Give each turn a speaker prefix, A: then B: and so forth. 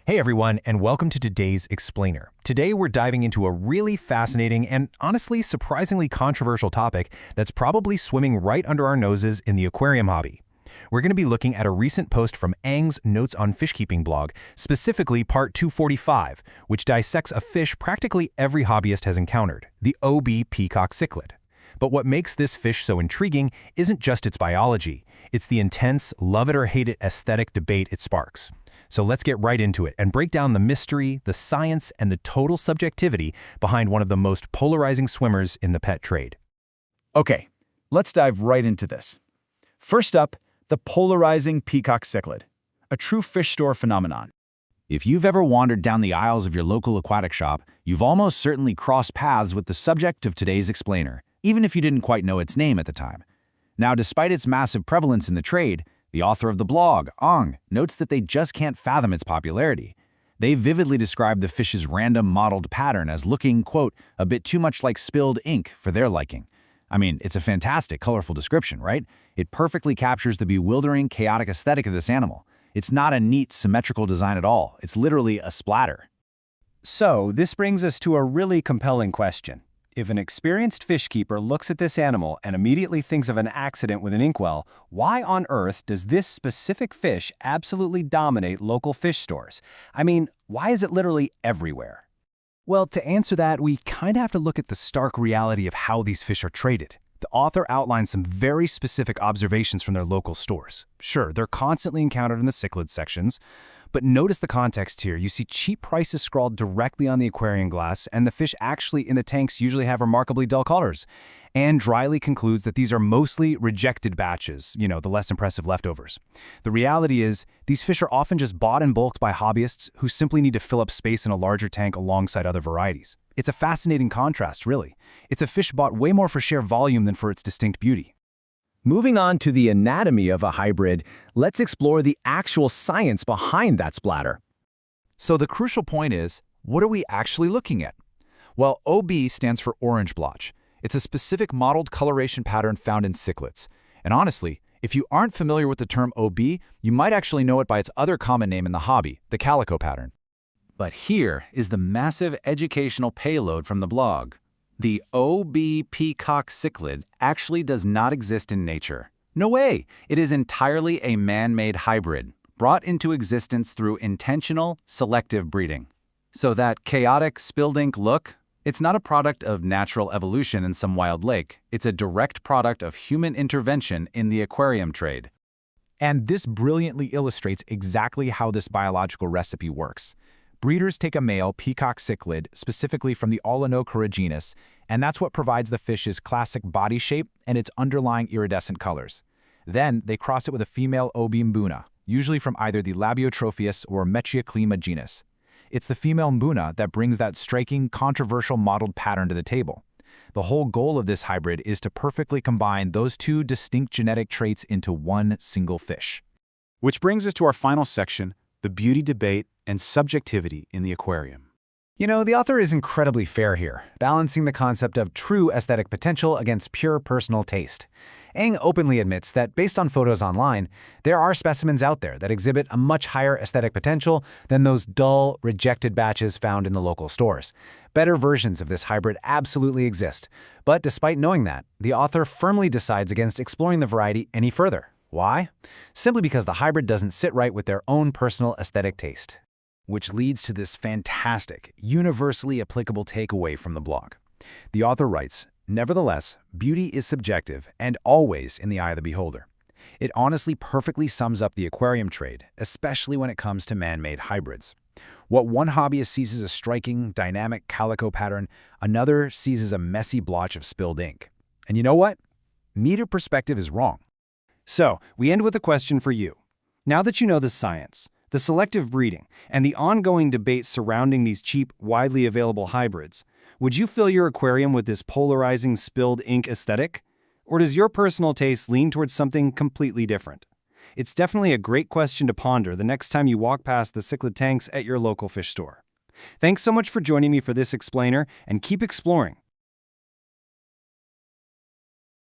A: Hey everyone, and welcome to today's Explainer. Today we're diving into a really fascinating and honestly surprisingly controversial topic that's probably swimming right under our noses in the aquarium hobby. We're going to be looking at a recent post from Ang's Notes on Fishkeeping blog, specifically part 245, which dissects a fish practically every hobbyist has encountered, the OB Peacock Cichlid. But what makes this fish so intriguing isn't just its biology, it's the intense, love-it-or-hate-it aesthetic debate it sparks. So let's get right into it and break down the mystery, the science, and the total subjectivity behind one of the most polarizing swimmers in the pet trade.
B: Okay, let's dive right into this. First up, the polarizing peacock cichlid, a true fish store phenomenon. If you've ever wandered down the aisles of your local aquatic shop, you've almost certainly crossed paths with the subject of today's explainer, even if you didn't quite know its name at the time. Now, despite its massive prevalence in the trade, the author of the blog, Ang, notes that they just can't fathom its popularity. They vividly describe the fish's random mottled pattern as looking, quote, a bit too much like spilled ink for their liking. I mean, it's a fantastic, colorful description, right? It perfectly captures the bewildering, chaotic aesthetic of this animal. It's not a neat, symmetrical design at all. It's literally a splatter.
A: So, this brings us to a really compelling question. If an experienced fish keeper looks at this animal and immediately thinks of an accident with an inkwell, why on earth does this specific fish absolutely dominate local fish stores? I mean, why is it literally everywhere? Well, to answer that, we kind of have to look at the stark reality of how these fish are traded. The author outlines some very specific observations from their local stores. Sure, they're constantly encountered in the cichlid sections, but notice the context here. You see cheap prices scrawled directly on the aquarium glass, and the fish actually in the tanks usually have remarkably dull colors. And dryly concludes that these are mostly rejected batches, the less impressive leftovers. The reality is, these fish are often just bought in bulk by hobbyists who simply need to fill up space in a larger tank alongside other varieties. It's a fascinating contrast, really. It's a fish bought way more for sheer volume than for its distinct beauty.
B: Moving on to the anatomy of a hybrid, let's explore the actual science behind that splatter.
C: So the crucial point is, what are we actually looking at? Well, OB stands for orange-blotch. It's a specific mottled coloration pattern found in cichlids. And honestly, if you aren't familiar with the term OB, you might actually know it by its other common name in the hobby, the calico pattern.
B: But here is the massive educational payload from the blog. The OB Peacock Cichlid actually does not exist in nature. No way! It is entirely a man-made hybrid, brought into existence through intentional, selective breeding. So that chaotic, spilled ink look, it's not a product of natural evolution in some wild lake. It's a direct product of human intervention in the aquarium trade.
A: And this brilliantly illustrates exactly how this biological recipe works. Breeders take a male peacock cichlid, specifically from the aulonocara genus, and that's what provides the fish's classic body shape and its underlying iridescent colors. Then, they cross it with a female OB mbuna, usually from either the Labiotropheus or Metriaclima genus. It's the female mbuna that brings that striking, controversial mottled pattern to the table. The whole goal of this hybrid is to perfectly combine those two distinct genetic traits into one single fish.
D: Which brings us to our final section, the beauty debate and subjectivity in the aquarium.
A: The author is incredibly fair here, balancing the concept of true aesthetic potential against pure personal taste. Ang openly admits that based on photos online, there are specimens out there that exhibit a much higher aesthetic potential than those dull, rejected batches found in the local stores. Better versions of this hybrid absolutely exist, but despite knowing that, the author firmly decides against exploring the variety any further. Why? Simply because the hybrid doesn't sit right with their own personal aesthetic taste. Which leads to this fantastic, universally applicable takeaway from the blog. The author writes, "Nevertheless, beauty is subjective and always in the eye of the beholder." It honestly perfectly sums up the aquarium trade, especially when it comes to man-made hybrids. What one hobbyist sees as a striking, dynamic calico pattern, another sees as a messy blotch of spilled ink. And you know what? Neither perspective is wrong. So, we end with a question for you. Now that you know the science, the selective breeding, and the ongoing debate surrounding these cheap, widely available hybrids, would you fill your aquarium with this polarizing spilled ink aesthetic? Or does your personal taste lean towards something completely different? It's definitely a great question to ponder the next time you walk past the cichlid tanks at your local fish store. Thanks so much for joining me for this explainer, and keep exploring.